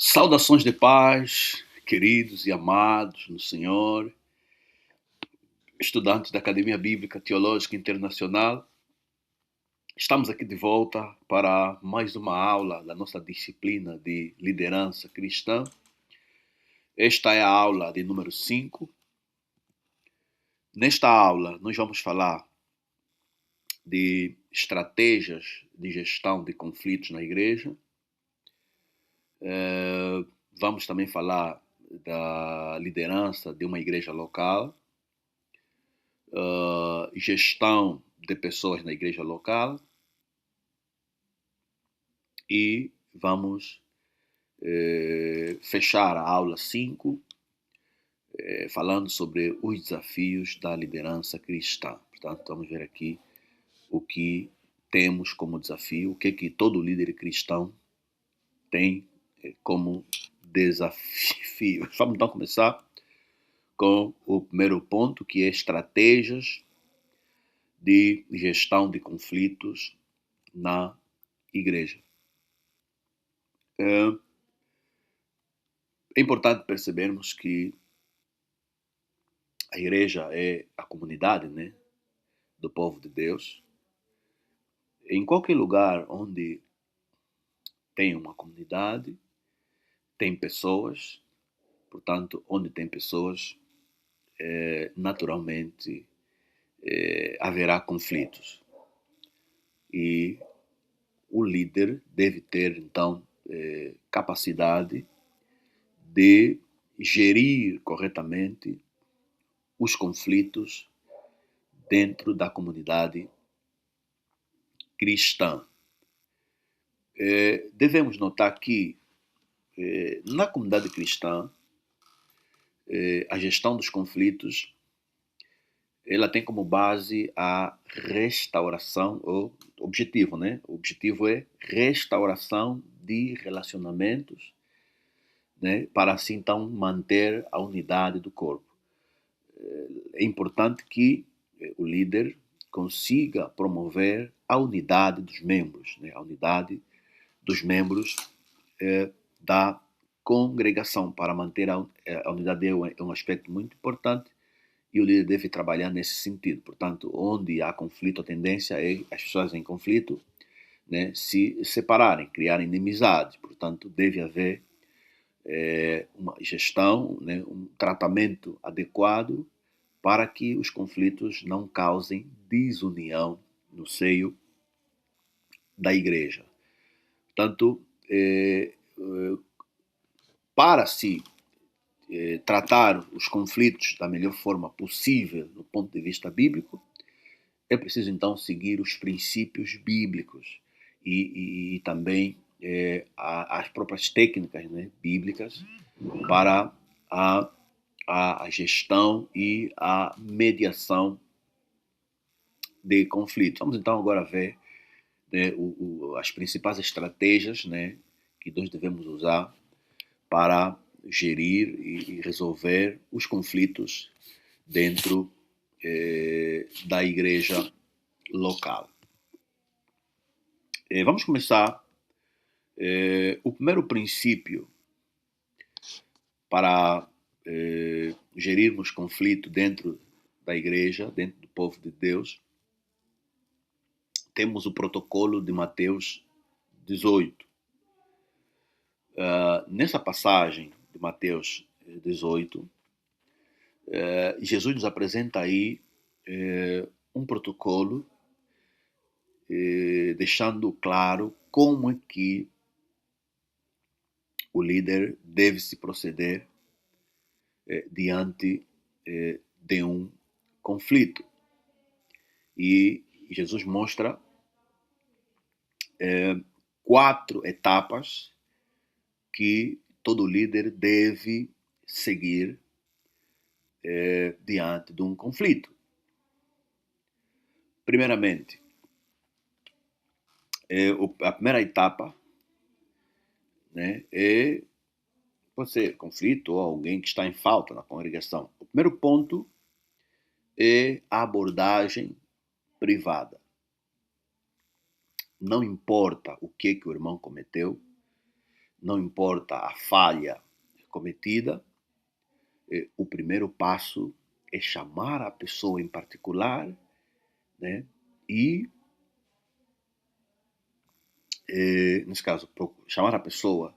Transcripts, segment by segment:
Saudações de paz, queridos e amados no Senhor, estudantes da Academia Bíblica Teológica Internacional. Estamos aqui de volta para mais uma aula da nossa disciplina de liderança cristã. Esta é a aula de número 5. Nesta aula, nós vamos falar de estratégias de gestão de conflitos na igreja. Vamos também falar da liderança de uma igreja local, gestão de pessoas na igreja local e vamos fechar a aula 5 falando sobre os desafios da liderança cristã. Portanto, vamos ver aqui o que temos como desafio, o que todo líder cristão tem como desafio. Vamos então começar com o primeiro ponto, que é estratégias de gestão de conflitos na igreja. É importante percebermos que a igreja é a comunidade, né, do povo de Deus. Em qualquer lugar onde tem uma comunidade, tem pessoas, portanto, onde tem pessoas, naturalmente haverá conflitos. E o líder deve ter, então, capacidade de gerir corretamente os conflitos dentro da comunidade cristã. Devemos notar que na comunidade cristã a gestão dos conflitos ela tem como base a restauração, o objetivo, né? O objetivo é restauração de relacionamentos, né? Para assim então manter a unidade do corpo. É importante que o líder consiga promover a unidade dos membros, né? A unidade dos membros da congregação. Para manter a unidade é um aspecto muito importante e o líder deve trabalhar nesse sentido. Portanto, onde há conflito, a tendência é as pessoas em conflito, né, se separarem, criarem inimizades. Portanto, deve haver uma gestão, né, um tratamento adequado para que os conflitos não causem desunião no seio da igreja. Portanto, para se tratar os conflitos da melhor forma possível do ponto de vista bíblico, é preciso então seguir os princípios bíblicos e também as próprias técnicas, né, bíblicas para a gestão e a mediação de conflitos. Vamos então agora ver, né, as principais estratégias, né, que nós devemos usar para gerir e resolver os conflitos dentro da igreja local. Vamos começar. O primeiro princípio para gerirmos conflito dentro da igreja, dentro do povo de Deus, temos o protocolo de Mateus 18. Nessa passagem de Mateus 18, Jesus nos apresenta aí um protocolo deixando claro como é que o líder deve se proceder diante de um conflito. E Jesus mostra 4 etapas que todo líder deve seguir diante de um conflito. Primeiramente, a primeira etapa, né, pode ser conflito ou alguém que está em falta na congregação. O primeiro ponto é a abordagem privada. Não importa o que o irmão cometeu, não importa a falha cometida, o primeiro passo é chamar a pessoa em particular, né? E, nesse caso, chamar a pessoa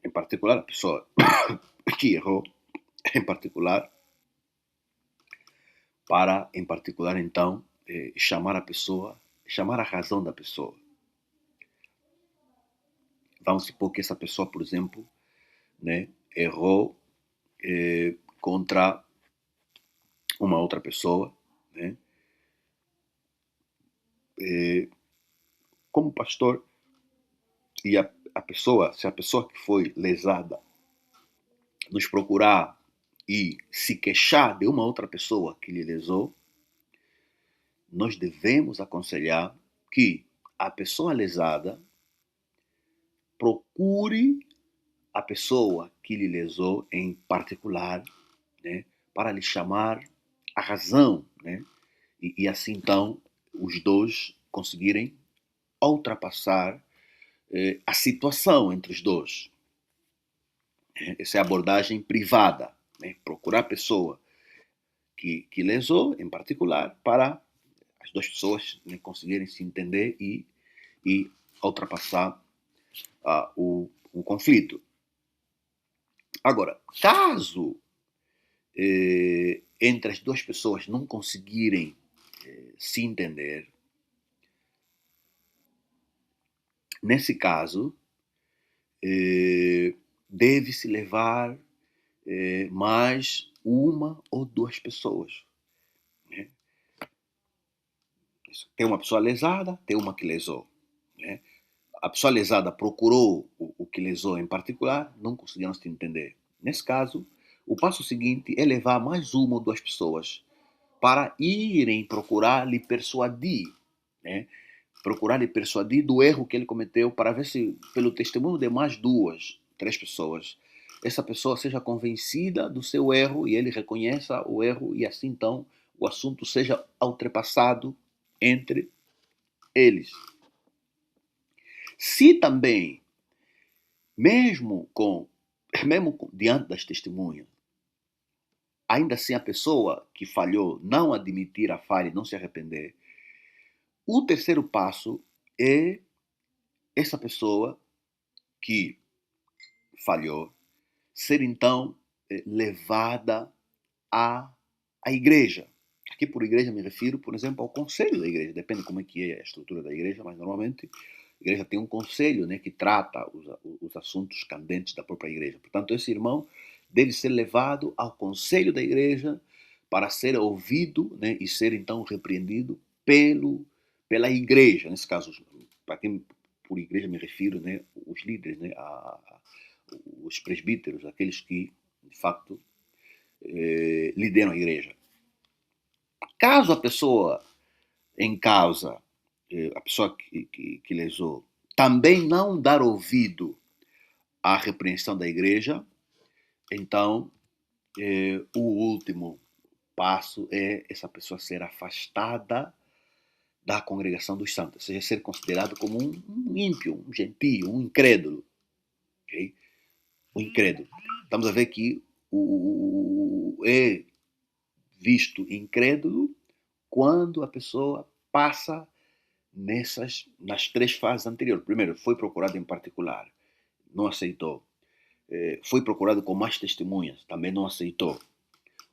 em particular, a pessoa que errou em particular, para, em particular, então, chamar a pessoa, chamar a razão da pessoa. Vamos supor que essa pessoa, por exemplo, né, errou contra uma outra pessoa, né? Como pastor, e a pessoa, se a pessoa que foi lesada nos procurar e se queixar de uma outra pessoa que lhe lesou, nós devemos aconselhar que a pessoa lesada procure a pessoa que lhe lesou em particular, né, para lhe chamar a razão, né, e assim então os dois conseguirem ultrapassar a situação entre os dois. Essa é a abordagem privada, né, procurar a pessoa que lesou em particular para as duas pessoas, né, conseguirem se entender e ultrapassar o conflito. Agora, caso entre as duas pessoas não conseguirem se entender, nesse caso, deve-se levar mais uma ou duas pessoas. Né? Tem uma pessoa lesada, tem uma que lesou. Né? A pessoa lesada procurou o que lesou em particular, não conseguiram se entender. Nesse caso, o passo seguinte é levar mais uma ou duas pessoas para irem procurar lhe persuadir, né? Procurar lhe persuadir do erro que ele cometeu, para ver se, pelo testemunho de mais duas, três pessoas, essa pessoa seja convencida do seu erro e ele reconheça o erro e assim então o assunto seja ultrapassado entre eles. Se também, mesmo diante das testemunhas, ainda assim a pessoa que falhou não admitir a falha e não se arrepender, o terceiro passo é essa pessoa que falhou ser então levada à igreja. Aqui por igreja me refiro, por exemplo, ao conselho da igreja. Depende como é que é a estrutura da igreja, mas normalmente a igreja tem um conselho, né, que trata os assuntos candentes da própria igreja. Portanto, esse irmão deve ser levado ao conselho da igreja para ser ouvido, né, e ser então repreendido pela igreja. Nesse caso, para quem por igreja me refiro, né, os líderes, né, os presbíteros, aqueles que, de facto, lideram a igreja. Caso a pessoa em causa, a pessoa que lesou, também não dar ouvido à repreensão da igreja, então o último passo é essa pessoa ser afastada da congregação dos santos, ou seja, ser considerado como um ímpio, um gentio, um incrédulo. Okay? O incrédulo. Estamos a ver que é visto incrédulo quando a pessoa passa nas três fases anteriores. Primeiro, foi procurado em particular, não aceitou. Foi procurado com mais testemunhas, também não aceitou.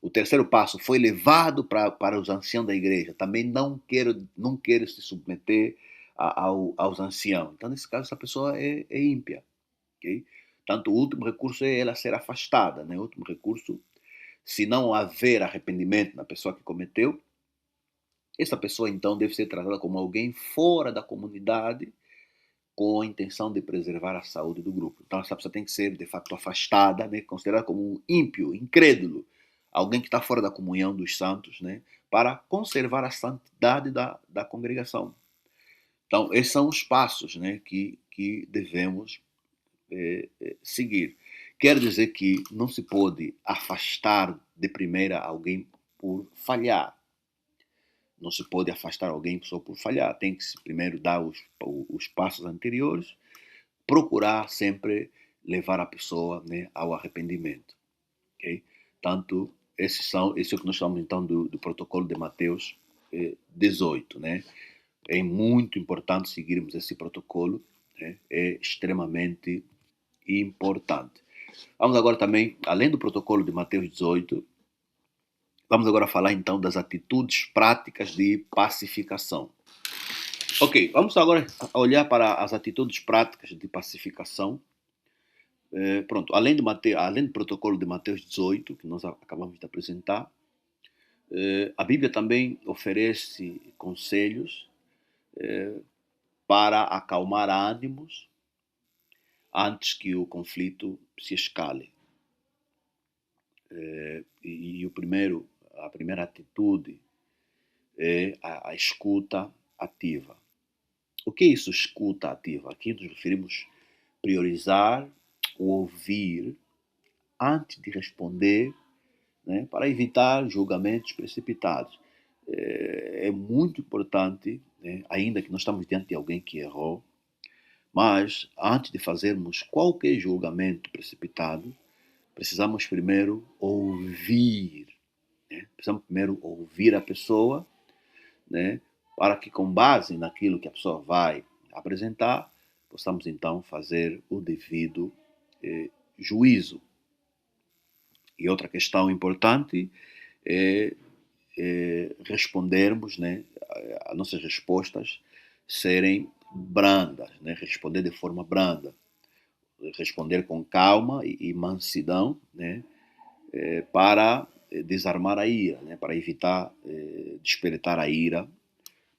O terceiro passo, foi levado para os anciãos da igreja, também não quer se submeter aos anciãos. Então, nesse caso, essa pessoa é ímpia. Okay? Portanto, o último recurso é ela ser afastada. Né? O último recurso, se não haver arrependimento na pessoa que cometeu, essa pessoa então deve ser tratada como alguém fora da comunidade com a intenção de preservar a saúde do grupo. Então essa pessoa tem que ser de fato afastada, né, considerada como um ímpio, incrédulo, alguém que está fora da comunhão dos santos, né, para conservar a santidade da congregação. Então esses são os passos, né, que devemos seguir. Quer dizer que não se pode afastar de primeira alguém por falhar. Não se pode afastar alguém só por falhar. Tem que se primeiro dar os passos anteriores, procurar sempre levar a pessoa, né, ao arrependimento. Okay? Tanto, esse é o que nós chamamos então do protocolo de Mateus 18. Né? É muito importante seguirmos esse protocolo, né? É extremamente importante. Vamos agora também, além do protocolo de Mateus 18, vamos agora falar então das atitudes práticas de pacificação. Ok, vamos agora olhar para as atitudes práticas de pacificação. Pronto, além do protocolo de Mateus 18, que nós acabamos de apresentar, a Bíblia também oferece conselhos para acalmar ânimos antes que o conflito se escale. E a primeira atitude é a escuta ativa. O que é isso, escuta ativa? Aqui nos referimos a priorizar o ouvir antes de responder, né, para evitar julgamentos precipitados. É muito importante, né, ainda que nós estamos diante de alguém que errou, mas antes de fazermos qualquer julgamento precipitado, precisamos primeiro ouvir. Né? Precisamos primeiro ouvir a pessoa, né, para que, com base naquilo que a pessoa vai apresentar, possamos então fazer o devido juízo. E outra questão importante é respondermos, né, as nossas respostas serem brandas, né, responder de forma branda, responder com calma e mansidão, né, para desarmar a ira, né, para evitar despertar a ira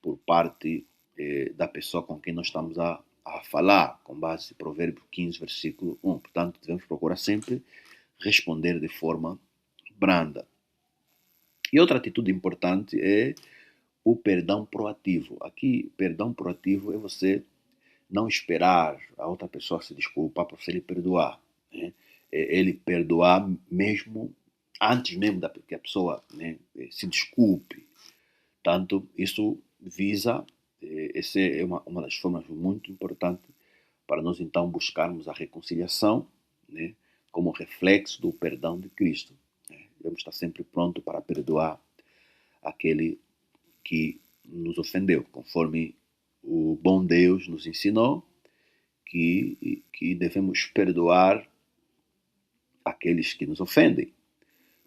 por parte da pessoa com quem nós estamos a falar, com base em Provérbios 15, versículo 1. Portanto, devemos procurar sempre responder de forma branda. E outra atitude importante é o perdão proativo. Aqui, perdão proativo é você não esperar a outra pessoa se desculpar para você lhe perdoar. Né? É ele perdoar mesmo antes mesmo que a pessoa, né, se desculpe. Tanto, isso visa, essa é uma das formas muito importantes para nós então buscarmos a reconciliação, né, como reflexo do perdão de Cristo. Né? Devemos estar sempre pronto para perdoar aquele que nos ofendeu, conforme o bom Deus nos ensinou que devemos perdoar aqueles que nos ofendem,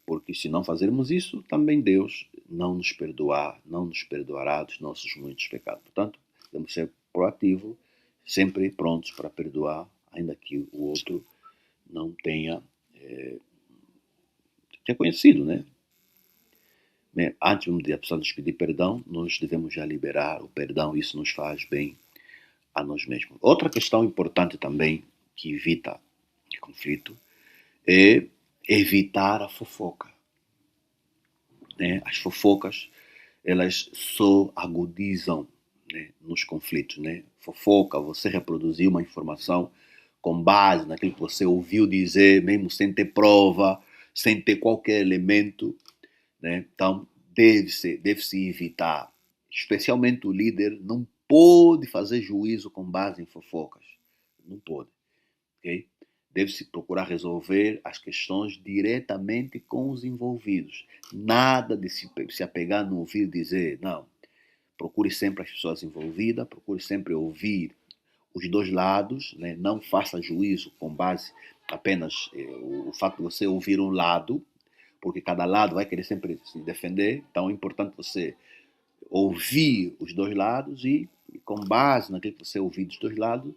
porque se não fazermos isso, também Deus não nos perdoará dos nossos muitos pecados. Portanto, devemos ser proativos, sempre prontos para perdoar, ainda que o outro não tenha reconhecido, né? Antes de a pessoa nos pedir perdão, nós devemos já liberar o perdão, isso nos faz bem a nós mesmos. Outra questão importante também que evita conflito é evitar a fofoca. Né? As fofocas, elas só agudizam, né, nos conflitos. Né? Fofoca, você reproduzir uma informação com base naquilo que você ouviu dizer, mesmo sem ter prova, sem ter qualquer elemento. Né? Então, deve-se evitar. Especialmente o líder não pode fazer juízo com base em fofocas. Não pode. Okay? Deve-se procurar resolver as questões diretamente com os envolvidos. Nada de se apegar no ouvir dizer, não. Procure sempre as pessoas envolvidas, procure sempre ouvir os dois lados, né? Não faça juízo com base apenas o fato de você ouvir um lado, porque cada lado vai querer sempre se defender. Então é importante você ouvir os dois lados e com base naquilo que você ouvir dos dois lados,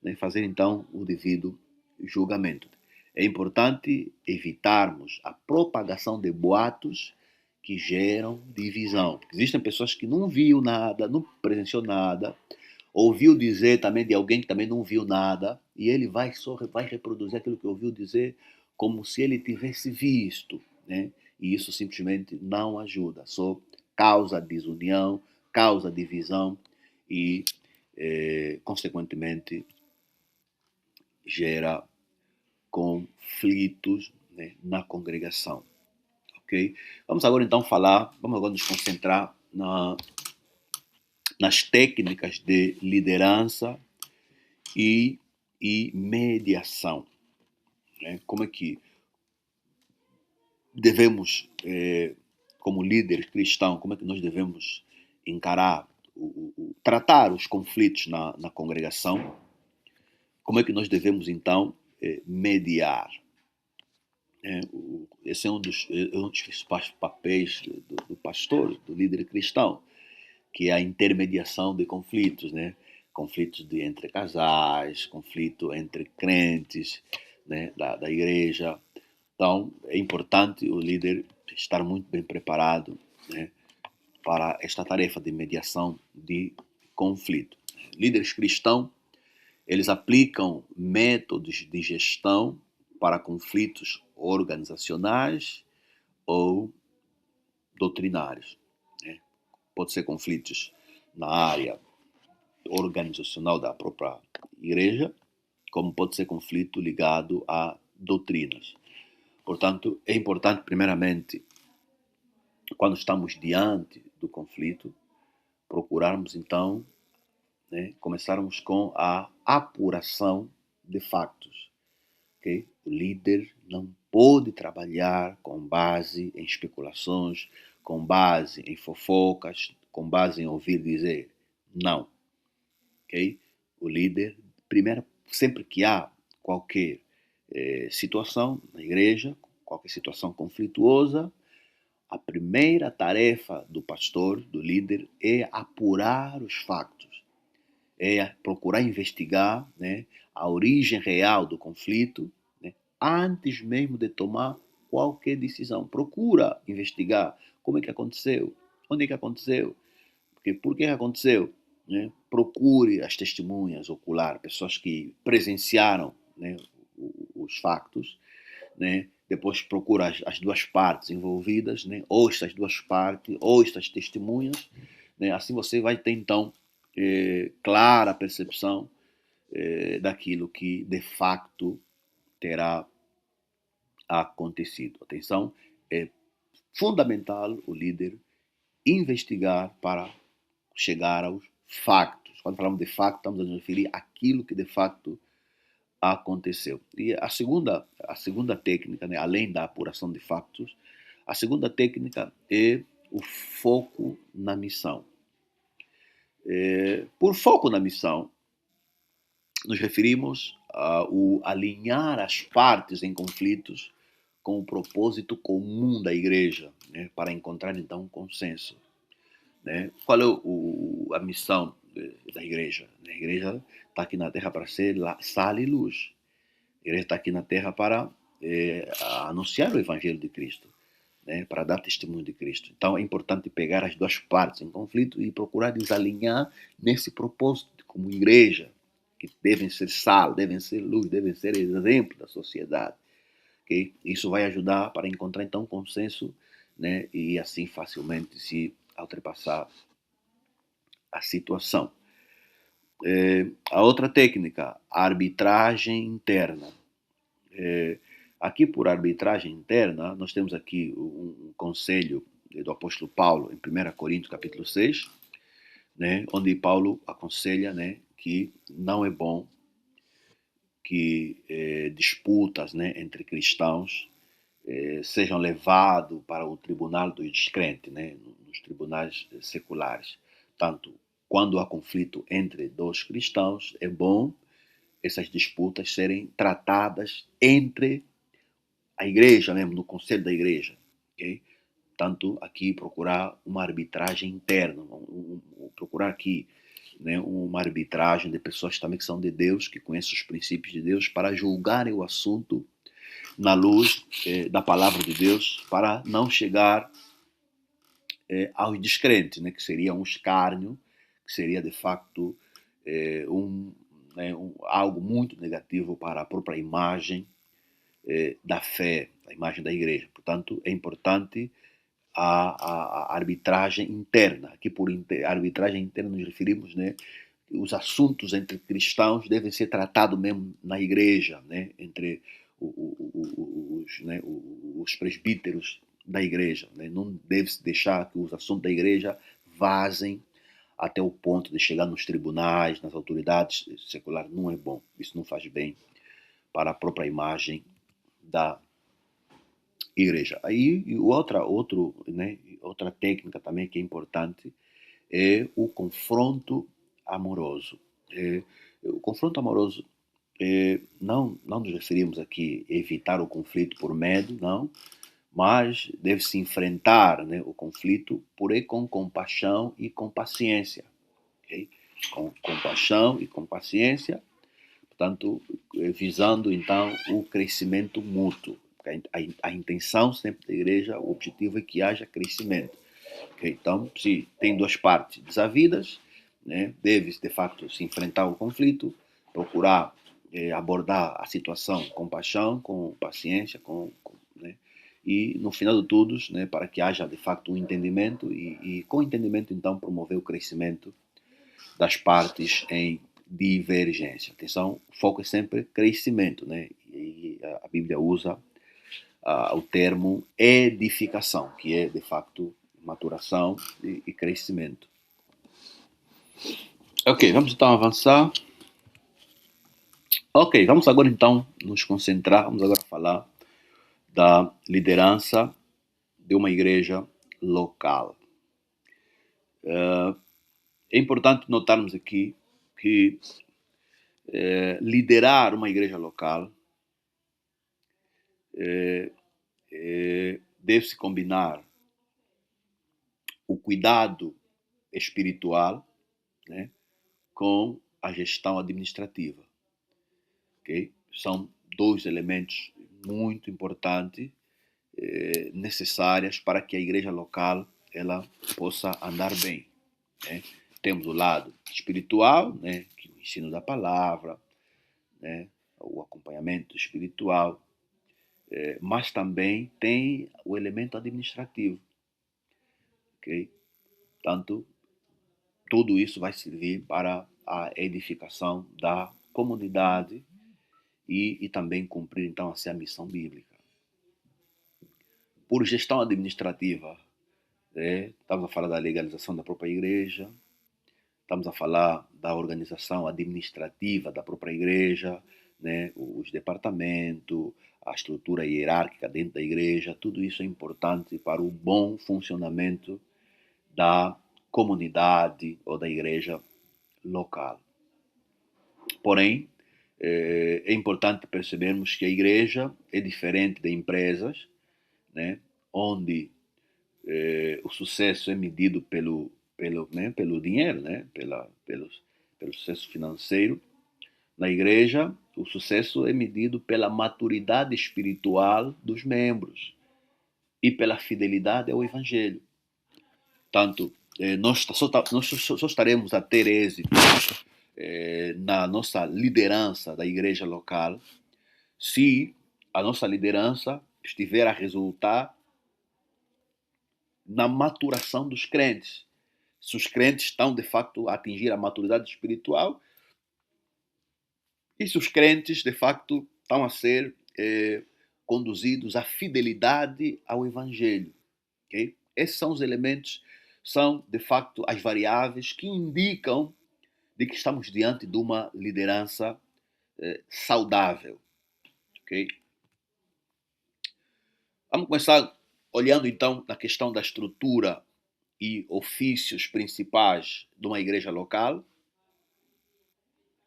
né, fazer então o devido julgamento. É importante evitarmos a propagação de boatos que geram divisão. Porque existem pessoas que não viu nada, não presenciou nada, ouviu dizer também de alguém que também não viu nada, e ele vai reproduzir aquilo que ouviu dizer como se ele tivesse visto, né? E isso simplesmente não ajuda, só causa desunião, causa divisão e, consequentemente, gera conflitos, né, na congregação. Ok? Vamos agora então vamos agora nos concentrar nas técnicas de liderança e mediação. Né? Como é que devemos, como líderes cristãos, como é que nós devemos encarar, tratar os conflitos na congregação? Como é que nós devemos, então, mediar? Esse é um dos principais papéis do pastor, do líder cristão, que é a intermediação de conflitos, né? Conflitos entre casais, conflito entre crentes, né? da igreja. Então, é importante o líder estar muito bem preparado, né? Para esta tarefa de mediação de conflito. Líderes cristãos, eles aplicam métodos de gestão para conflitos organizacionais ou doutrinários. Né? Pode ser conflitos na área organizacional da própria igreja, como pode ser conflito ligado a doutrinas. Portanto, é importante, primeiramente, quando estamos diante do conflito, procurarmos, então, né, começarmos com a apuração de fatos. Okay? O líder não pode trabalhar com base em especulações, com base em fofocas, com base em ouvir dizer. Não. Okay? O líder, primeiro, sempre que há qualquer situação na igreja, qualquer situação conflituosa, a primeira tarefa do pastor, do líder, é apurar os factos, é procurar investigar, né, a origem real do conflito, né, antes mesmo de tomar qualquer decisão. Procura investigar como é que aconteceu, onde é que aconteceu, por que aconteceu. Né? Procure as testemunhas oculares, pessoas que presenciaram, né, os factos. Né? Depois procura as duas partes envolvidas, né? Ou estas duas partes, ou estas testemunhas. Né? Assim você vai ter, então, clara percepção daquilo que, de facto, terá acontecido. Atenção, é fundamental o líder investigar para chegar aos factos. Quando falamos de facto, estamos a nos referir àquilo que, de facto, aconteceu. E a segunda técnica, né, além da apuração de fatos, a segunda técnica é o foco na missão. Por foco na missão, nos referimos ao alinhar as partes em conflitos com o propósito comum da igreja, né, para encontrar então um consenso. Né? Qual é a missão da igreja? A igreja está aqui na terra para ser sal e luz. A igreja está aqui na terra para anunciar o evangelho de Cristo, né, para dar testemunho de Cristo. Então é importante pegar as duas partes em conflito e procurar desalinhar nesse propósito como igreja, que devem ser sal, devem ser luz, devem ser exemplo da sociedade. Okay? Isso vai ajudar para encontrar então consenso, né, e assim facilmente se ultrapassar a situação. A outra técnica, a arbitragem interna. Aqui, por arbitragem interna, nós temos aqui um conselho do apóstolo Paulo, em 1 Coríntios, capítulo 6, né, onde Paulo aconselha, né, que não é bom que disputas, né, entre cristãos sejam levados para o tribunal dos descrentes, né, nos tribunais seculares. Tanto quando há conflito entre dois cristãos, é bom essas disputas serem tratadas entre a igreja mesmo, no conselho da igreja. Okay? Tanto aqui procurar uma arbitragem interna, procurar aqui, né, uma arbitragem de pessoas também que são de Deus, que conhecem os princípios de Deus, para julgarem o assunto na luz da palavra de Deus, para não chegar aos descrentes, né, que seria um escárnio, que seria de facto algo muito negativo para a própria imagem da fé, a imagem da igreja. Portanto, é importante a arbitragem interna. Aqui por arbitragem interna nos referimos, né, os assuntos entre cristãos devem ser tratados mesmo na igreja, né, entre os presbíteros da igreja. Né, não deve-se deixar que os assuntos da igreja vazem até o ponto de chegar nos tribunais, nas autoridades seculares. Não é bom, isso não faz bem para a própria imagem da igreja. Aí outra técnica também que é importante é o confronto amoroso. O confronto amoroso, não nos referimos aqui a evitar o conflito por medo, não, mas deve-se enfrentar, né, o conflito, porém com compaixão e com paciência. Okay? Com compaixão e com paciência, portanto, visando então o crescimento mútuo. A intenção sempre da igreja, o objetivo é que haja crescimento. Okay? Então, se tem duas partes desavidas, né, deve-se de facto se enfrentar o conflito, procurar abordar a situação com paixão, com paciência, né, e no final de tudo, né, para que haja de facto um entendimento e com entendimento então promover o crescimento das partes em divergência. Atenção, o foco é sempre crescimento, né? E a Bíblia usa o termo edificação, que é de facto maturação e crescimento. Ok, vamos então avançar. Ok, vamos agora então nos concentrar, vamos agora falar da liderança de uma igreja local. É importante notarmos aqui que liderar uma igreja local deve-se combinar o cuidado espiritual, né, com a gestão administrativa. Okay? São dois elementos muito importantes, necessários para que a igreja local ela possa andar bem. Né? Temos o lado espiritual, né, que é o ensino da palavra, né, o acompanhamento espiritual, mas também tem o elemento administrativo. Okay? Portanto, tudo isso vai servir para a edificação da comunidade e também cumprir, então, assim, a missão bíblica. Por gestão administrativa, estamos a falar da legalização da própria igreja, estamos a falar da organização administrativa da própria igreja, né, os departamentos, a estrutura hierárquica dentro da igreja, tudo isso é importante para o bom funcionamento da comunidade ou da igreja local. Porém, é importante percebermos que a igreja é diferente de empresas, né, onde o sucesso é medido pelo dinheiro, né, pelo sucesso financeiro. Na igreja, o sucesso é medido pela maturidade espiritual dos membros e pela fidelidade ao evangelho. Tanto, nós só estaremos a ter êxito na nossa liderança da igreja local se a nossa liderança estiver a resultar na maturação dos crentes. Se os crentes estão, de facto, a atingir a maturidade espiritual e se os crentes, de facto, estão a ser conduzidos à fidelidade ao evangelho. Okay? Esses são os elementos, são, de facto, as variáveis que indicam de que estamos diante de uma liderança saudável. Okay? Vamos começar olhando então na questão da estrutura e ofícios principais de uma igreja local.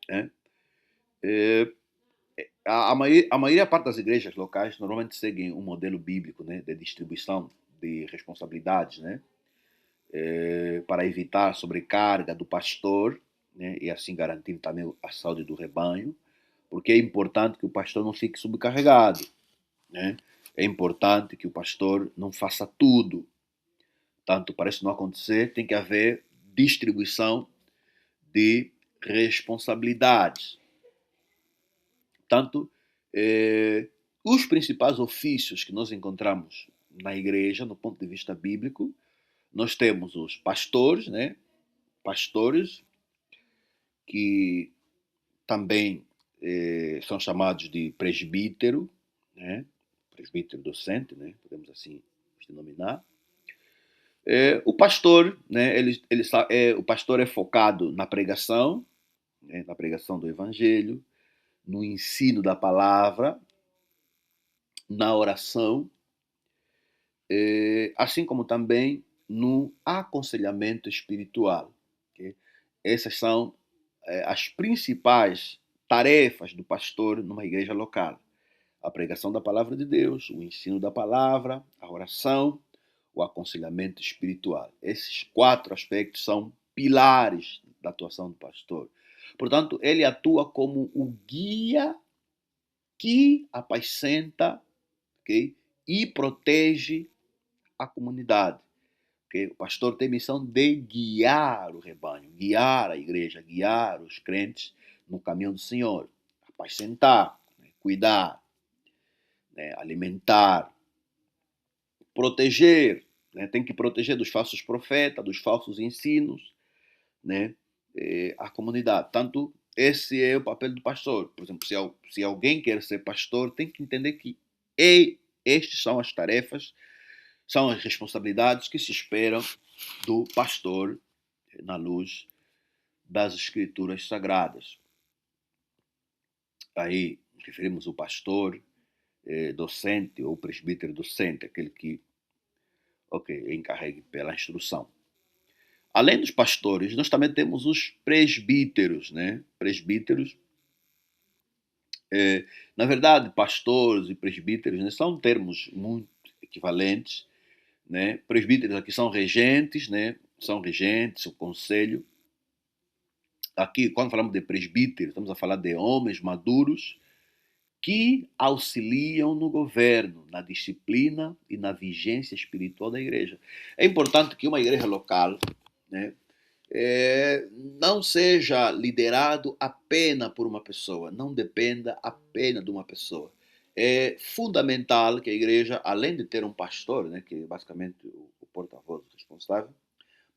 Né? A maioria parte das igrejas locais normalmente seguem um modelo bíblico, né, de distribuição de responsabilidades, né, para evitar a sobrecarga do pastor, né, e assim garantir também a saúde do rebanho, porque é importante que o pastor não fique sobrecarregado. Né? É importante que o pastor não faça tudo. Tanto para isso não acontecer, tem que haver distribuição de responsabilidades. Portanto, os principais ofícios que nós encontramos na igreja, no ponto de vista bíblico, nós temos os pastores, né? Pastores que também são chamados de presbítero, né? Presbítero docente, né? Podemos assim denominar. O pastor, né, o pastor é focado na pregação, né, na pregação do evangelho, no ensino da palavra, na oração, assim como também no aconselhamento espiritual. Okay? Essas são as principais tarefas do pastor numa igreja local: a pregação da palavra de Deus, o ensino da palavra, a oração, o aconselhamento espiritual. Esses 4 aspectos são pilares da atuação do pastor. Portanto, ele atua como o guia que apacenta, okay, e protege a comunidade. Okay? O pastor tem missão de guiar o rebanho, guiar a igreja, guiar os crentes no caminho do Senhor, apacentar, né, cuidar, né, alimentar, proteger, né, tem que proteger dos falsos profetas, dos falsos ensinos, né, a comunidade. Tanto esse é o papel do pastor. Por exemplo, se alguém quer ser pastor, tem que entender que estas são as tarefas, são as responsabilidades que se esperam do pastor na luz das escrituras sagradas. Aí referimos o pastor docente ou presbítero docente, aquele que é encarregue pela instrução. Além dos pastores, nós também temos os presbíteros, né? Presbíteros, na verdade, pastores e presbíteros, né, são termos muito equivalentes, né? Presbíteros aqui são regentes, né? São regentes, o conselho. Aqui, quando falamos de presbítero, estamos a falar de homens maduros que auxiliam no governo, na disciplina e na vigência espiritual da igreja. É importante que uma igreja local, né, não seja liderado apenas por uma pessoa, não dependa apenas de uma pessoa. É fundamental que a igreja, além de ter um pastor, né, que é basicamente o porta-voz responsável,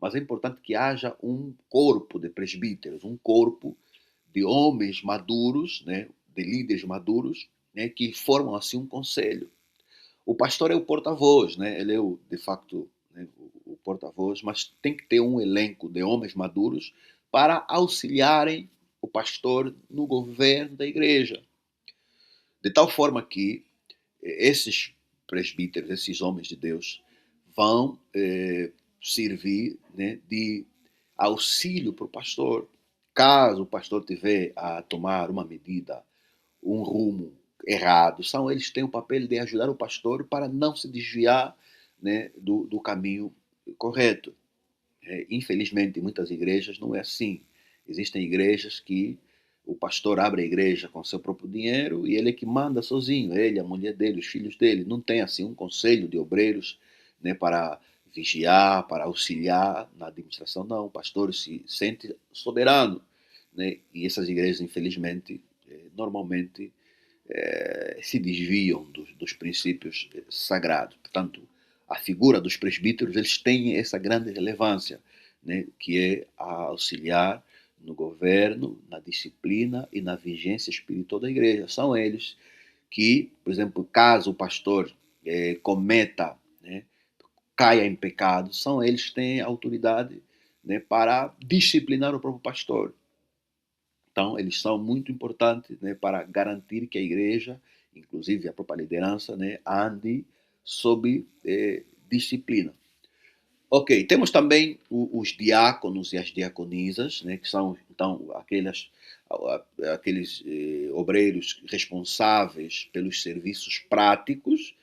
mas é importante que haja um corpo de presbíteros, um corpo de homens maduros, né, de líderes maduros, né, que formam assim um conselho. O pastor é o porta-voz, né, ele é de facto, né, o porta-voz, mas tem que ter um elenco de homens maduros para auxiliarem o pastor no governo da igreja. De tal forma que esses presbíteros, esses homens de Deus, vão servir, né, de auxílio para o pastor. Caso o pastor tiver a tomar uma medida, um rumo errado, são eles que têm o papel de ajudar o pastor para não se desviar, né, do caminho correto. Infelizmente, em muitas igrejas não é assim. Existem igrejas que o pastor abre a igreja com seu próprio dinheiro e ele é que manda sozinho, ele, a mulher dele, os filhos dele. Não tem assim um conselho de obreiros, né, para vigiar, para auxiliar na administração. Não, o pastor se sente soberano, né? E essas igrejas, infelizmente, normalmente se desviam dos princípios sagrados. Portanto, a figura dos presbíteros, eles têm essa grande relevância, né, que é a auxiliar no governo, na disciplina e na vigência espiritual da igreja. São eles que, por exemplo, caso o pastor cometa, né, caia em pecado, são eles que têm autoridade, né, para disciplinar o próprio pastor. Então, eles são muito importantes, né, para garantir que a igreja, inclusive a própria liderança, né, ande sob disciplina. Ok, temos também os diáconos e as diaconisas, né, que são então aqueles obreiros responsáveis pelos serviços práticos,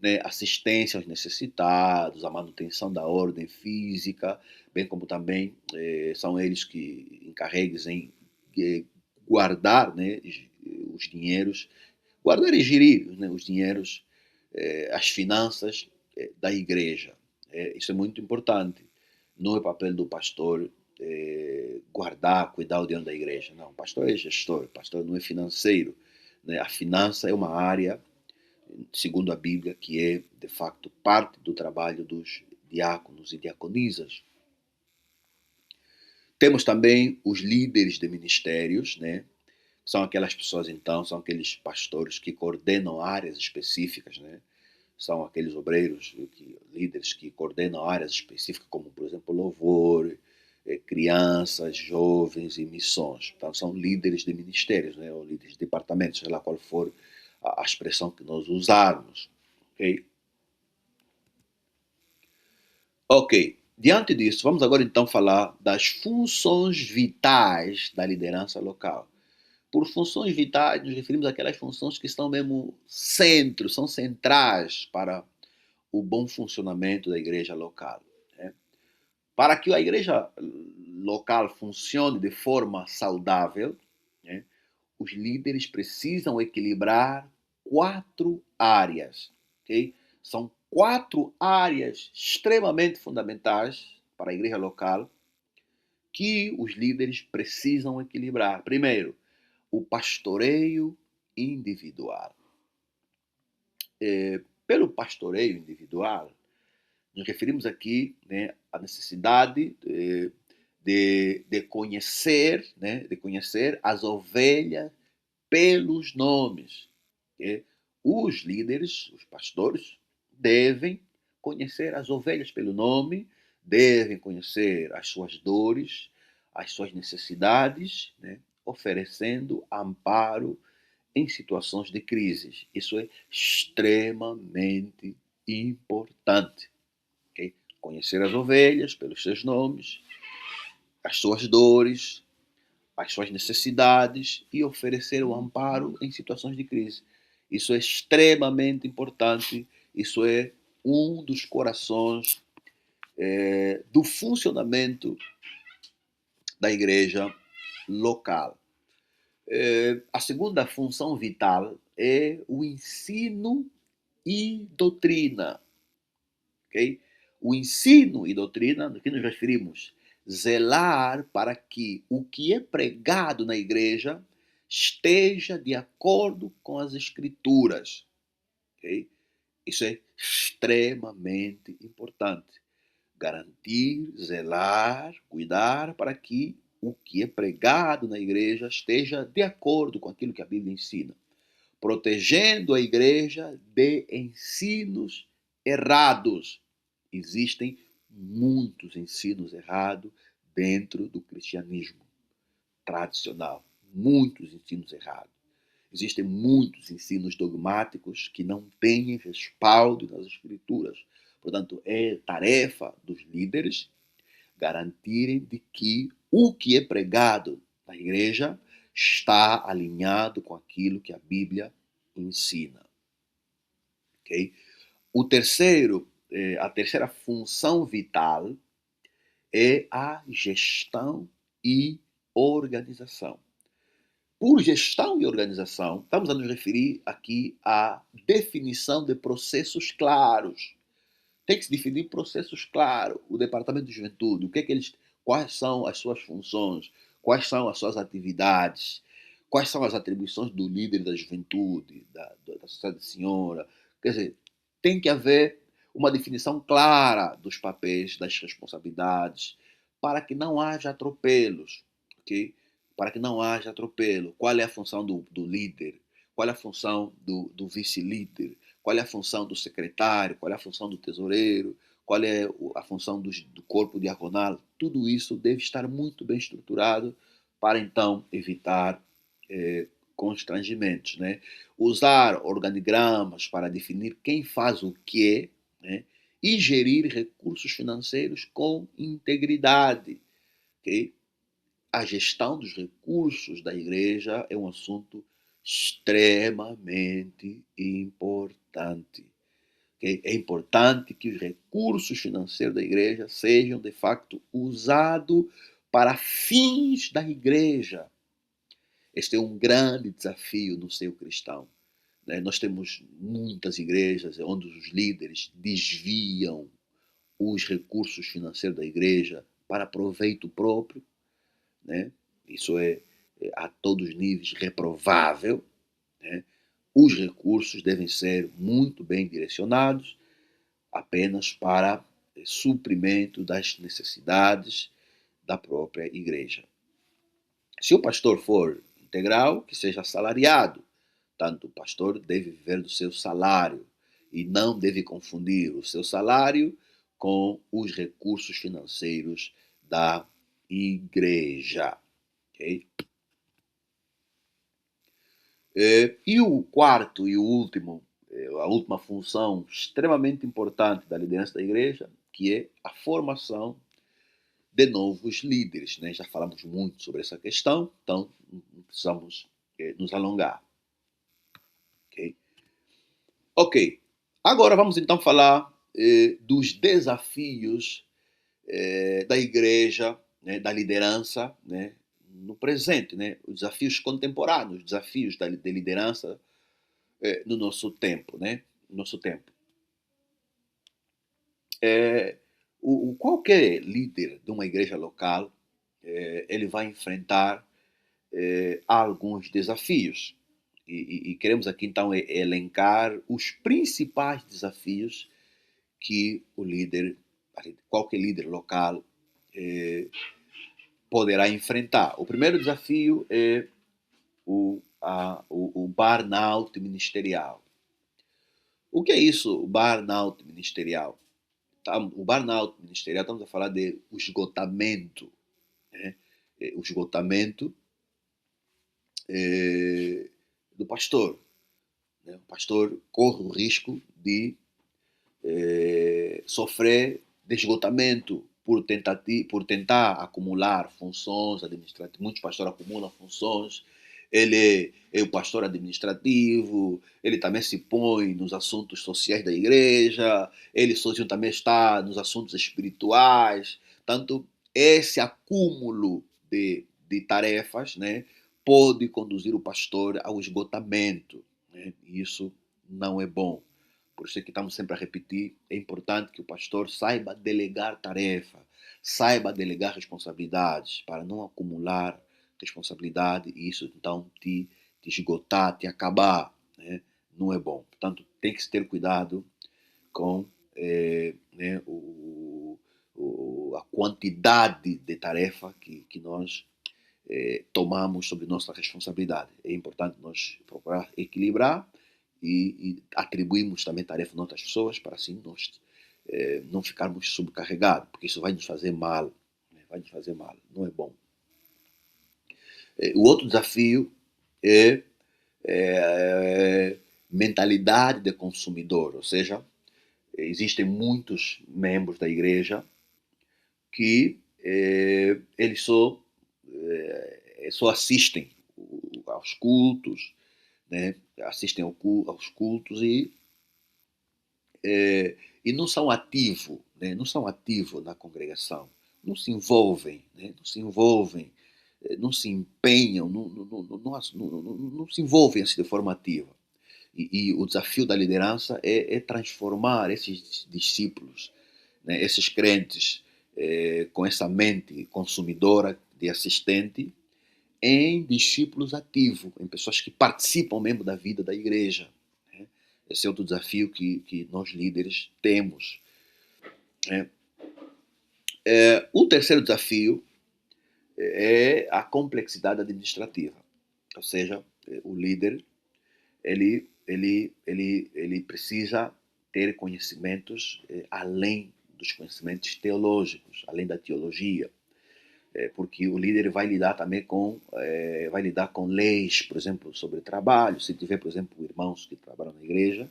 né, assistência aos necessitados, a manutenção da ordem física, bem como também são eles que encarregues em guardar, né, os dinheiros, guardar e gerir, né, os dinheiros, as finanças da igreja. Isso é muito importante. Não é papel do pastor guardar, cuidar do dinheiro da igreja. Não, o pastor é gestor, o pastor não é financeiro. Né? A finança é uma área, segundo a Bíblia, que é, de facto, parte do trabalho dos diáconos e diaconisas. Temos também os líderes de ministérios, né? São aquelas pessoas, então, são aqueles pastores que coordenam áreas específicas, né? são aqueles obreiros, líderes que coordenam áreas específicas, como, por exemplo, louvor, crianças, jovens e missões. Então, são líderes de ministérios, né, ou líderes de departamentos, seja lá qual for a expressão que nós usarmos. Ok? Ok. Diante disso, vamos agora então falar das funções vitais da liderança local. Por funções vitais, nos referimos àquelas funções que estão mesmo são centrais para o bom funcionamento da igreja local. Né? Para que a igreja local funcione de forma saudável, né, os líderes precisam equilibrar 4 áreas. Okay? São 4 áreas extremamente fundamentais para a igreja local que os líderes precisam equilibrar. Primeiro, o pastoreio individual. Pelo pastoreio individual, nos referimos aqui, né, à necessidade de conhecer, né, de conhecer as ovelhas pelos nomes. Okay? Os líderes, os pastores, devem conhecer as ovelhas pelo nome, devem conhecer as suas dores, as suas necessidades, né, oferecendo amparo em situações de crise. Isso é extremamente importante. Okay? Conhecer as ovelhas pelos seus nomes, as suas dores, as suas necessidades e oferecer o amparo em situações de crise. Isso é extremamente importante, isso é um dos corações do funcionamento da igreja local. A segunda função vital é o ensino e doutrina. Okay? O ensino e doutrina, no que nos referimos? Zelar para que o que é pregado na igreja esteja de acordo com as escrituras. Okay? Isso é extremamente importante. Garantir, zelar, cuidar para que o que é pregado na igreja esteja de acordo com aquilo que a Bíblia ensina. Protegendo a igreja de ensinos errados. Existem muitos ensinos errados dentro do cristianismo tradicional. Muitos ensinos errados. Existem muitos ensinos dogmáticos que não têm respaldo nas escrituras. Portanto, é tarefa dos líderes garantirem de que o que é pregado na igreja está alinhado com aquilo que a Bíblia ensina. Okay? A terceira função vital é a gestão e organização. Por gestão e organização, estamos a nos referir aqui à definição de processos claros. Tem que se definir processos claros. O departamento de juventude, quais são as suas funções, quais são as suas atividades, quais são as atribuições do líder da juventude, da sociedade senhora. Quer dizer, tem que haver uma definição clara dos papéis, das responsabilidades, para que não haja atropelos, ok? Para que não haja atropelo. Qual é a função do líder? Qual é a função do vice-líder? Qual é a função do secretário? Qual é a função do tesoureiro? Qual é a função do corpo diaconal? Tudo isso deve estar muito bem estruturado para, então, evitar constrangimentos. Né? Usar organigramas para definir quem faz o quê, né? E gerir recursos financeiros com integridade. Okay? A gestão dos recursos da igreja é um assunto extremamente importante. Okay? É importante que os recursos financeiros da igreja sejam, de facto, usados para fins da igreja. Este é um grande desafio no seio cristão. Né? Nós temos muitas igrejas onde os líderes desviam os recursos financeiros da igreja para proveito próprio. Né? Isso é a todos os níveis reprovável. Né? Os recursos devem ser muito bem direcionados apenas para suprimento das necessidades da própria igreja. Se o pastor for integral, que seja assalariado. Tanto o pastor deve viver do seu salário e não deve confundir o seu salário com os recursos financeiros da igreja. Okay? E o quarto e o último, a última função extremamente importante da liderança da igreja, que é a formação de novos líderes. Né? Já falamos muito sobre essa questão, então não precisamos nos alongar. Ok? Ok. Agora vamos então falar dos desafios da igreja, né, da liderança, né, no presente, né, os desafios contemporâneos, os desafios de liderança no nosso tempo, né, no nosso tempo. Qualquer líder de uma igreja local, ele vai enfrentar alguns desafios. E queremos aqui então elencar os principais desafios que o líder, qualquer líder local, poderá enfrentar. O primeiro desafio é o burnout ministerial. O que é isso, o burnout ministerial? O burnout ministerial, estamos a falar de o esgotamento. Né? O esgotamento do pastor. Né? O pastor corre o risco de sofrer de esgotamento por tentar acumular funções administrativas. Muitos pastores acumulam funções. Ele é o pastor administrativo, ele também se põe nos assuntos sociais da igreja, ele sozinho também está nos assuntos espirituais. Tanto esse acúmulo de tarefas, né, pode conduzir o pastor ao esgotamento. Né? E isso não é bom. Por isso é que estamos sempre a repetir, é importante que o pastor saiba delegar tarefa, saiba delegar responsabilidades, para não acumular responsabilidade e isso então te esgotar, te acabar. Né? Não é bom. Portanto, tem que se ter cuidado com né, a quantidade de tarefa que nós tomamos sobre nossa responsabilidade. É importante nós procurar equilibrar e atribuirmos também tarefa a outras pessoas para assim nós não ficarmos sobrecarregados, porque isso vai nos fazer mal. Né? Vai nos fazer mal, não é bom. O outro desafio é mentalidade de consumidor, ou seja, existem muitos membros da igreja que eles só assistem aos cultos, né? Assistem aos cultos e não são ativos, né? Não são ativos na congregação, não se envolvem, né? Não se envolvem, não se empenham, não se envolvem assim de forma ativa. E o desafio da liderança é transformar esses discípulos, né? Esses crentes com essa mente consumidora de assistente em discípulos ativos, em pessoas que participam mesmo da vida da igreja. Né? Esse é outro desafio que nós líderes temos. Né? O terceiro desafio é a complexidade administrativa. Ou seja, o líder ele precisa ter conhecimentos além dos conhecimentos teológicos, além da teologia. Porque o líder vai lidar também vai lidar com leis, por exemplo, sobre trabalho. Se tiver, por exemplo, irmãos que trabalham na igreja,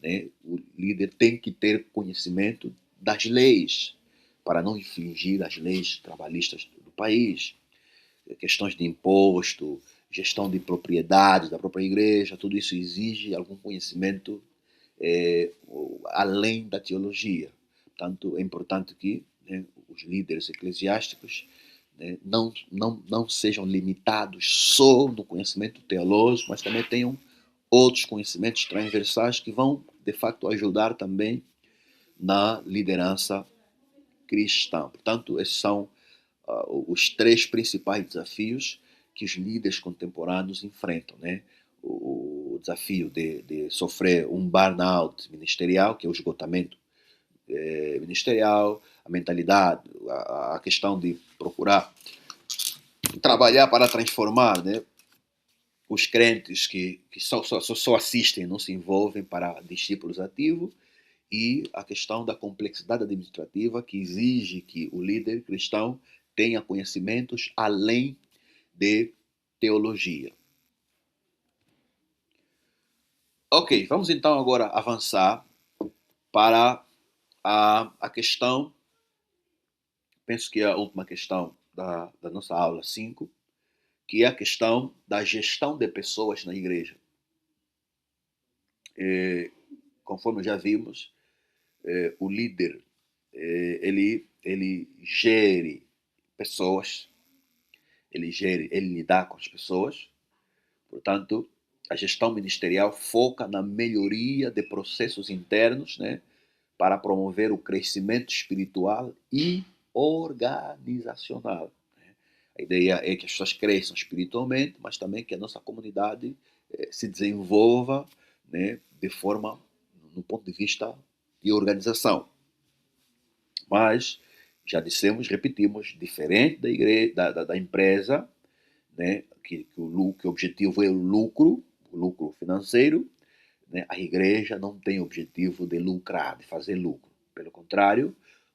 né, o líder tem que ter conhecimento das leis para não infringir as leis trabalhistas do país. Questões de imposto, gestão de propriedades da própria igreja, tudo isso exige algum conhecimento além da teologia. Portanto, é importante que, né, os líderes eclesiásticos não sejam limitados só no conhecimento teológico, mas também tenham outros conhecimentos transversais que vão, de facto, ajudar também na liderança cristã. Portanto, esses são os três principais desafios que os líderes contemporâneos enfrentam. Né? O desafio de sofrer um burnout ministerial, que é o esgotamento ministerial, a mentalidade, a questão de procurar trabalhar para transformar, né, os crentes que só assistem, não se envolvem para discípulos ativos, e a questão da complexidade administrativa que exige que o líder cristão tenha conhecimentos além de teologia. Ok, vamos então agora avançar para a questão, penso que é a última questão da nossa aula 5, que é a questão da gestão de pessoas na igreja. Conforme já vimos, o líder ele gere pessoas, ele lidar com as pessoas. Portanto, a gestão ministerial foca na melhoria de processos internos, né, para promover o crescimento espiritual e organizacional. A ideia é que as pessoas cresçam espiritualmente, mas também que a nossa comunidade se desenvolva, né, de forma, no ponto de vista de organização. Mas, já dissemos, repetimos, diferente da, igreja, da empresa, né, que o objetivo é o lucro financeiro, né, a igreja não tem objetivo de lucrar, de fazer lucro. Pelo contrário,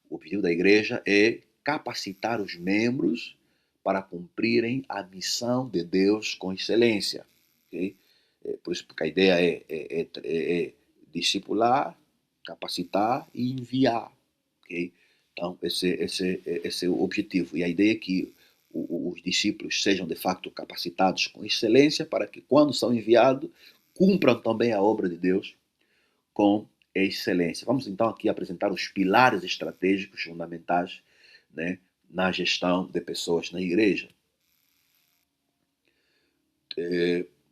o objetivo da igreja é capacitar os membros para cumprirem a missão de Deus com excelência. Okay? Por isso, porque a ideia é discipular, capacitar e enviar. Okay? Então, esse é o objetivo. E a ideia é que os discípulos sejam, de facto, capacitados com excelência para que, quando são enviados, cumpram também a obra de Deus com excelência. Vamos, então, aqui apresentar os pilares estratégicos fundamentais, né, na gestão de pessoas na igreja.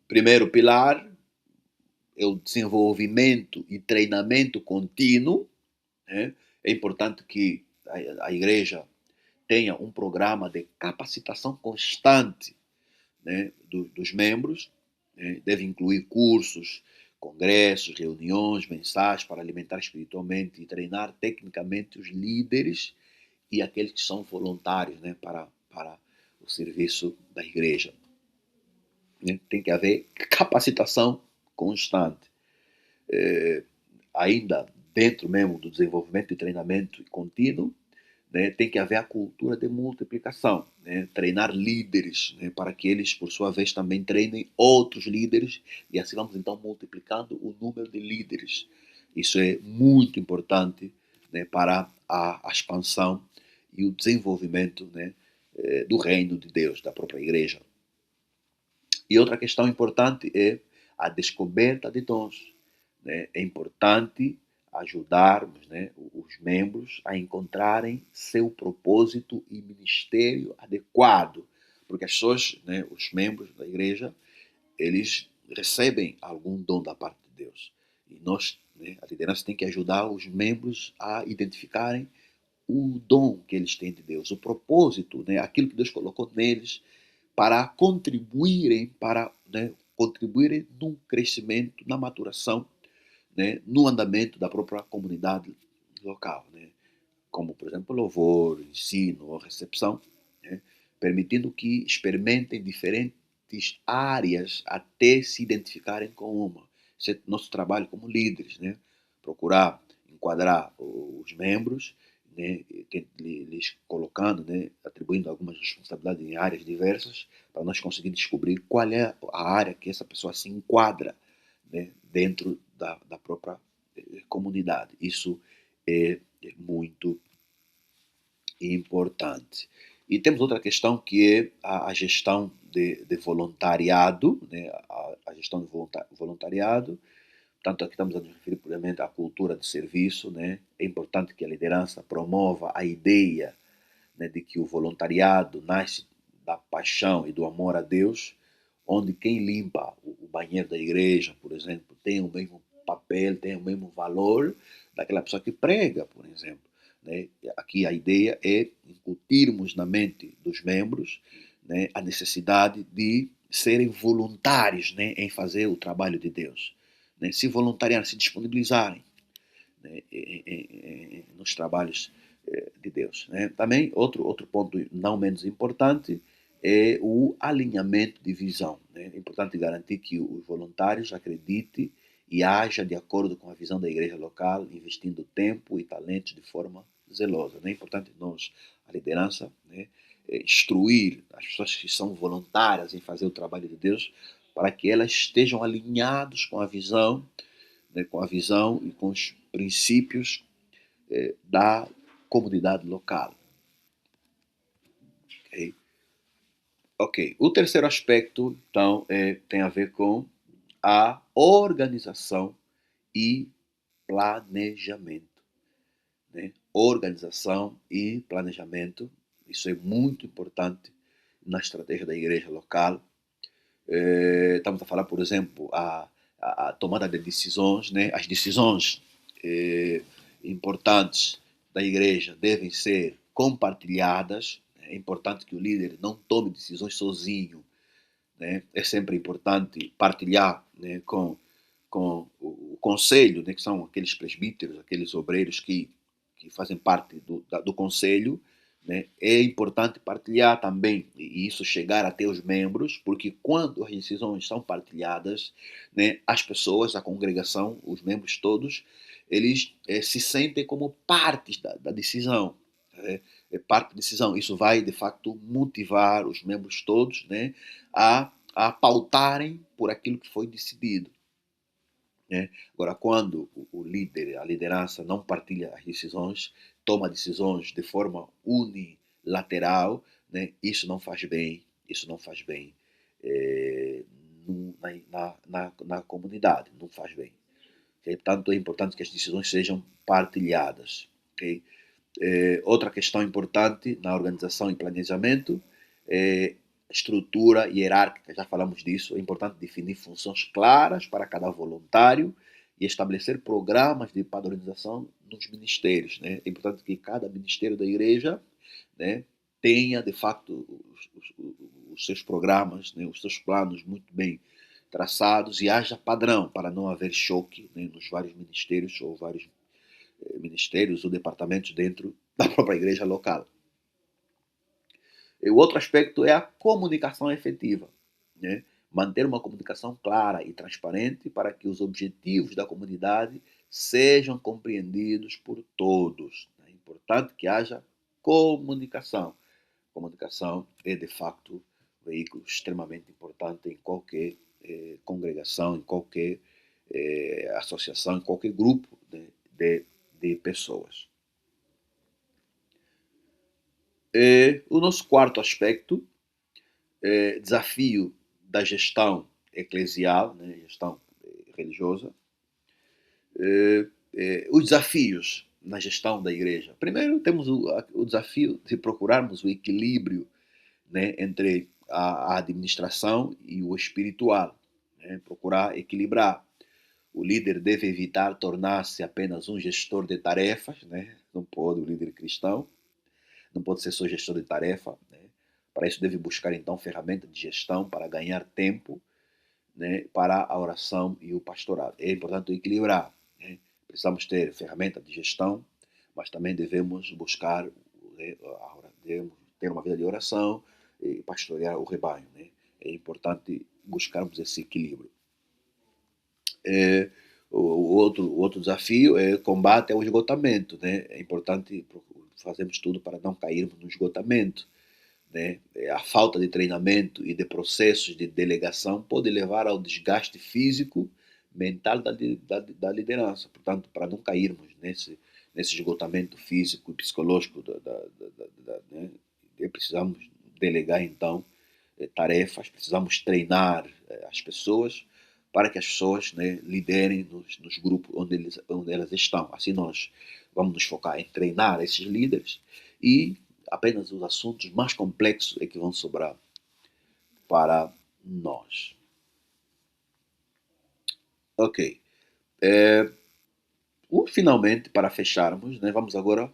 Primeiro pilar é o desenvolvimento e treinamento contínuo. Né? É importante que a igreja tenha um programa de capacitação constante, né, dos membros, né? Deve incluir cursos, congressos, reuniões mensais para alimentar espiritualmente e treinar tecnicamente os líderes e aqueles que são voluntários, né, para o serviço da igreja. Né? Tem que haver capacitação constante. Ainda dentro mesmo do desenvolvimento e treinamento contínuo, né, tem que haver a cultura de multiplicação, né, treinar líderes, né, para que eles, por sua vez, também treinem outros líderes, e assim vamos então multiplicando o número de líderes. Isso é muito importante, né, para a expansão e o desenvolvimento, né, do reino de Deus, da própria igreja. E outra questão importante é a descoberta de dons. Né? É importante ajudarmos, né, os membros a encontrarem seu propósito e ministério adequado, porque as pessoas, né, os membros da igreja, eles recebem algum dom da parte de Deus. E nós, né, a liderança tem que ajudar os membros a identificarem o dom que eles têm de Deus, o propósito, né, aquilo que Deus colocou neles para contribuírem, né, contribuírem no crescimento, na maturação, né, no andamento da própria comunidade local, né, como, por exemplo, louvor, ensino ou recepção, né, permitindo que experimentem diferentes áreas até se identificarem com uma. Esse é nosso trabalho como líderes, né, procurar enquadrar os membros, né, lhes colocando, né, atribuindo algumas responsabilidades em áreas diversas, para nós conseguir descobrir qual é a área que essa pessoa se enquadra, né, dentro da própria comunidade. Isso é muito importante. E temos outra questão que é a gestão de voluntariado, né, a gestão de voluntariado. Portanto, aqui estamos a nos referir puramente à cultura de serviço. Né? É importante que a liderança promova a ideia, né, de que o voluntariado nasce da paixão e do amor a Deus, onde quem limpa o banheiro da igreja, por exemplo, tem o mesmo papel, tem o mesmo valor daquela pessoa que prega, por exemplo. Né? Aqui a ideia é incutirmos na mente dos membros, né, a necessidade de serem voluntários, né, em fazer o trabalho de Deus. Né? Se voluntariarem, se disponibilizarem, né, nos trabalhos de Deus. Né? Também, outro ponto não menos importante é o alinhamento de visão, né? É importante garantir que os voluntários acreditem e haja de acordo com a visão da igreja local, investindo tempo e talentos de forma zelosa, né? É importante nós, a liderança, né, instruir as pessoas que são voluntárias em fazer o trabalho de Deus para que elas estejam alinhadas com a visão, né, com a visão e com os princípios da comunidade local. Ok? Ok. O terceiro aspecto, então, tem a ver com a organização e planejamento. Né? Organização e planejamento, isso é muito importante na estratégia da igreja local. Estamos a falar, por exemplo, a tomada de decisões, né? As decisões importantes da igreja devem ser compartilhadas. É importante que o líder não tome decisões sozinho, né? É sempre importante partilhar, né, com o conselho, né, que são aqueles presbíteros, aqueles obreiros que fazem parte do conselho, né? É importante partilhar também e isso chegar até os membros, porque quando as decisões são partilhadas, né, as pessoas, a congregação, os membros todos, eles se sentem como partes da decisão. Parte da decisão. Isso vai, de facto, motivar os membros todos, né, a pautarem por aquilo que foi decidido. Né? Agora, quando o líder, a liderança não partilha as decisões, toma decisões de forma unilateral, né? Isso não faz bem, isso não faz bem na comunidade, não faz bem. Okay? Portanto, é importante que as decisões sejam partilhadas. Okay? Outra questão importante na organização e planejamento é estrutura hierárquica, já falamos disso, é importante definir funções claras para cada voluntário e estabelecer programas de padronização nos ministérios. Né? É importante que cada ministério da igreja, né, tenha, de facto, os seus programas, né, os seus planos muito bem traçados e haja padrão para não haver choque, né, nos vários ministérios ou vários ministérios ou departamentos dentro da própria igreja local. E o outro aspecto é a comunicação efetiva, né? Manter uma comunicação clara e transparente para que os objetivos da comunidade sejam compreendidos por todos. É importante que haja comunicação. Comunicação é, de facto, um veículo extremamente importante em qualquer congregação, em qualquer associação, em qualquer grupo de pessoas. O nosso quarto aspecto é desafio da gestão eclesial, né, gestão religiosa. Os desafios na gestão da igreja. Primeiro, temos o desafio de procurarmos o equilíbrio, né, entre a administração e o espiritual. Né, procurar equilibrar. O líder deve evitar tornar-se apenas um gestor de tarefas, né? Não pode, o líder cristão não pode ser só gestor de tarefa. Né? Para isso deve buscar então ferramentas de gestão para ganhar tempo, né, para a oração e o pastorado. É importante equilibrar. Né? Precisamos ter ferramentas de gestão, mas também devemos buscar, né, devemos ter uma vida de oração e pastorear o rebanho. Né? É importante buscarmos esse equilíbrio. O outro desafio é o combate ao esgotamento. Né? É importante fazermos tudo para não cairmos no esgotamento. Né? A falta de treinamento e de processos de delegação pode levar ao desgaste físico, mental da liderança. Portanto, para não cairmos nesse esgotamento físico e psicológico, né? Precisamos delegar, então, tarefas, precisamos treinar as pessoas para que as pessoas, né, liderem nos grupos onde elas estão. Assim nós vamos nos focar em treinar esses líderes e apenas os assuntos mais complexos é que vão sobrar para nós. Ok. Finalmente, para fecharmos, né, vamos agora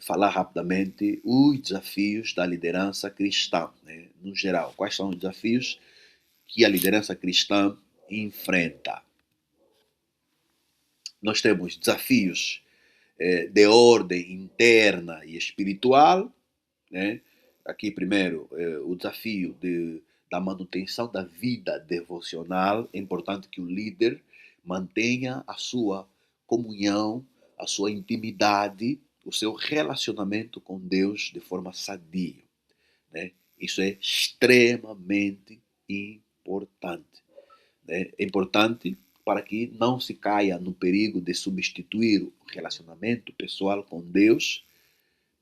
falar rapidamente os desafios da liderança cristã, né, no geral. Quais são os desafios que a liderança cristã enfrenta? Nós temos desafios de ordem interna e espiritual, né? aqui primeiro o desafio da manutenção da vida devocional. É importante que o líder mantenha a sua comunhão, a sua intimidade, o seu relacionamento com Deus de forma sadia, né? Isso é extremamente importante, né? É importante para que não se caia no perigo de substituir o relacionamento pessoal com Deus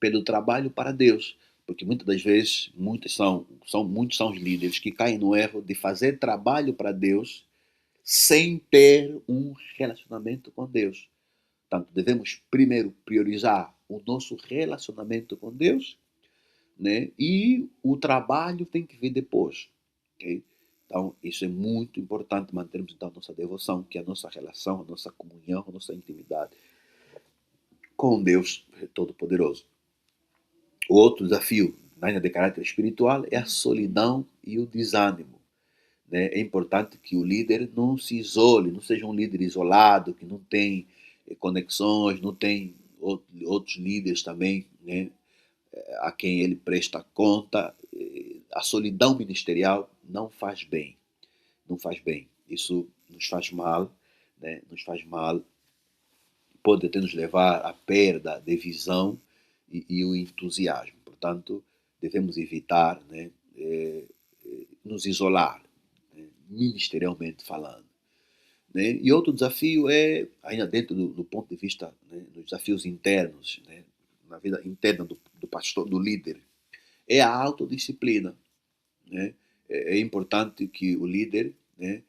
pelo trabalho para Deus. Porque muitas das vezes, muitos são os líderes que caem no erro de fazer trabalho para Deus sem ter um relacionamento com Deus. Portanto, devemos primeiro priorizar o nosso relacionamento com Deus, né? E o trabalho tem que vir depois. Okay? Então, isso é muito importante, mantermos então a nossa devoção, que é a nossa relação, a nossa comunhão, a nossa intimidade com Deus Todo-Poderoso. O outro desafio na área de caráter espiritual é a solidão e o desânimo, né? É importante que o líder não se isole, não seja um líder isolado, que não tem conexões, não tem outros líderes também, né, a quem ele presta conta. A solidão ministerial não faz bem, não faz bem. Isso nos faz mal, né? Nos faz mal, pode até nos levar à perda de visão e o entusiasmo. Portanto, devemos evitar, né, nos isolar, né, ministerialmente falando, né? E outro desafio é, ainda dentro do ponto de vista, né, dos desafios internos, né, na vida interna do pastor, do líder, é a autodisciplina, né? É importante que o líder, né,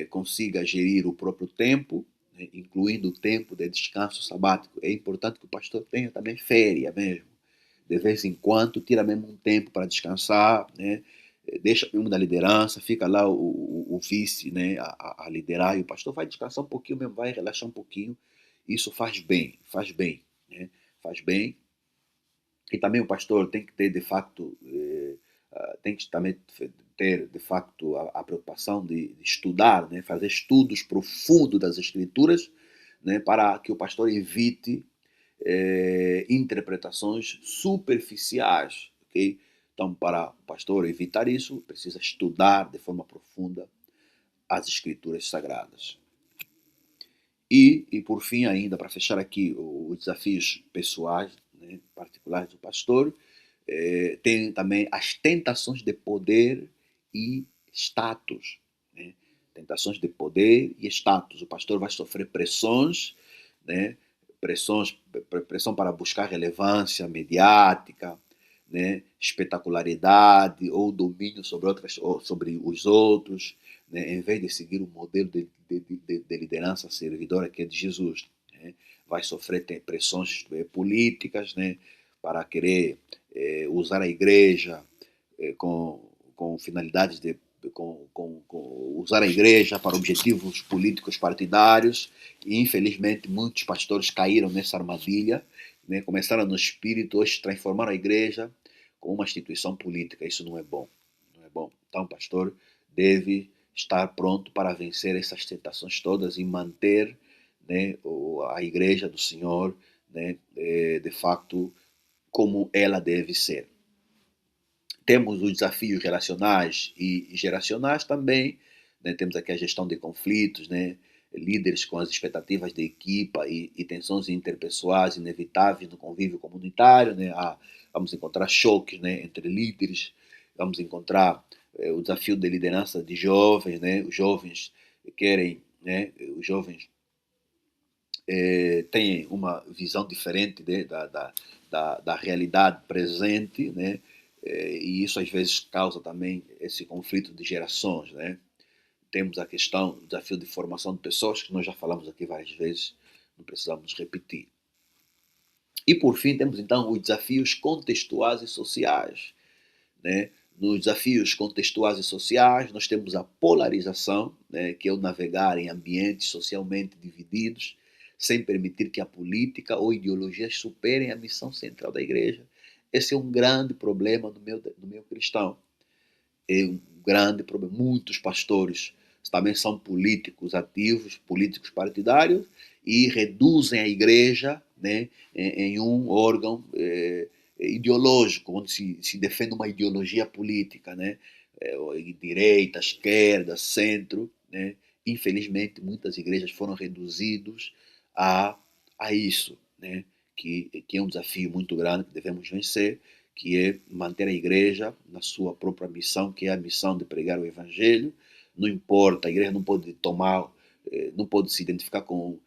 consiga gerir o próprio tempo, né, incluindo o tempo de descanso sabático. É importante que o pastor tenha também férias mesmo. De vez em quando, tira mesmo um tempo para descansar, né? Deixa mesmo da liderança, fica lá o vice, né, a liderar, e o pastor vai descansar um pouquinho mesmo, vai relaxar um pouquinho. Isso faz bem, né? Faz bem. E também o pastor tem que ter, de facto, tem que também ter, de facto, a preocupação de estudar, né? Fazer estudos profundos das Escrituras, né? Para que o pastor evite interpretações superficiais, ok? Então, para o pastor evitar isso, precisa estudar de forma profunda as Escrituras Sagradas. E por fim, ainda, para fechar aqui os desafios pessoais, né, particulares do pastor, tem também as tentações de poder e status, né? Tentações de poder e status. O pastor vai sofrer pressões, né? Pressão para buscar relevância mediática, né? Espetacularidade ou domínio sobre os outros, né? Em vez de seguir o modelo de liderança servidora que é de Jesus, né? Vai sofrer pressões políticas, né? Para querer usar a igreja com finalidades de usar a igreja para objetivos políticos partidários, e infelizmente muitos pastores caíram nessa armadilha, né? Começaram no espírito, hoje transformaram a igreja como uma instituição política. Isso não é bom, não é bom. Então o pastor deve estar pronto para vencer essas tentações todas e manter, né, a igreja do Senhor, né, de facto como ela deve ser. Temos os desafios relacionais e geracionais também, né? Temos aqui a gestão de conflitos, né? Líderes com as expectativas de equipa e tensões interpessoais inevitáveis no convívio comunitário, né? Vamos encontrar choques, né, entre líderes, vamos encontrar o desafio de liderança de jovens, né? Os jovens querem, né? Os jovens têm uma visão diferente, né, da realidade presente, né? E isso às vezes causa também esse conflito de gerações, né? Temos a questão, o desafio de formação de pessoas, que nós já falamos aqui várias vezes, não precisamos repetir. E por fim temos então os desafios contextuais e sociais, né? Nos desafios contextuais e sociais nós temos a polarização, né, que é o navegar em ambientes socialmente divididos, sem permitir que a política ou ideologias superem a missão central da igreja. Esse é um grande problema no meio cristão. É um grande problema. Muitos pastores também são políticos ativos, políticos partidários, e reduzem a igreja, né, em um órgão ideológico, onde se defende uma ideologia política, né? Direita, esquerda, centro, né? Infelizmente, muitas igrejas foram reduzidas a, a isso, né? Que é um desafio muito grande que devemos vencer, que é manter a igreja na sua própria missão, que é a missão de pregar o evangelho. Não importa, a igreja não pode tomar, não pode se identificar com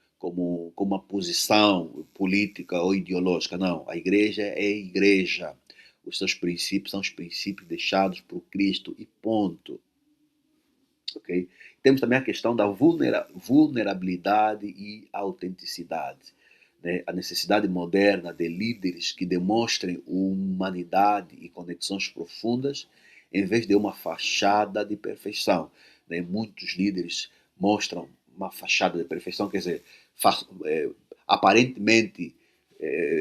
uma posição política ou ideológica, não. A igreja é a igreja. Os seus princípios são os princípios deixados por Cristo e ponto. Okay? Temos também a questão da vulnerabilidade e autenticidade. Né? A necessidade moderna de líderes que demonstrem humanidade e conexões profundas, em vez de uma fachada de perfeição. Né? Muitos líderes mostram uma fachada de perfeição, quer dizer, aparentemente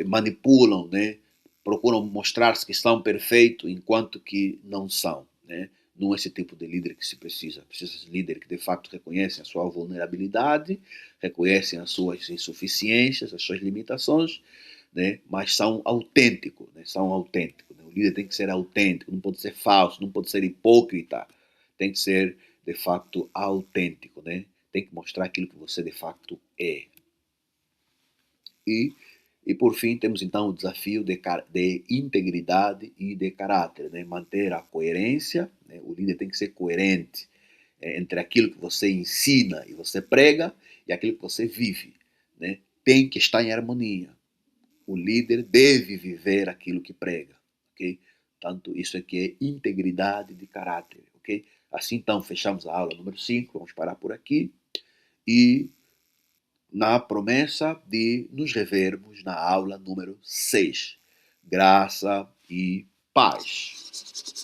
manipulam, né? Procuram mostrar-se que são perfeitos, enquanto que não são. Né? Não é esse tipo de líder que se precisa. Precisa de líder que de facto reconhecem a sua vulnerabilidade, reconhecem as suas insuficiências, as suas limitações, né? Mas são autênticos. Né? São autênticos. Né? O líder tem que ser autêntico, não pode ser falso, não pode ser hipócrita. Tem que ser, de facto, autêntico. Né? Tem que mostrar aquilo que você de facto é. E por fim, temos então o desafio de integridade e de caráter, né? Manter a coerência, né? O líder tem que ser coerente entre aquilo que você ensina e você prega e aquilo que você vive, né? Tem que estar em harmonia. O líder deve viver aquilo que prega, ok? Tanto isso aqui é integridade de caráter, ok? Assim então, fechamos a aula número 5, vamos parar por aqui e na promessa de nos revermos na aula número 6. Graça e paz.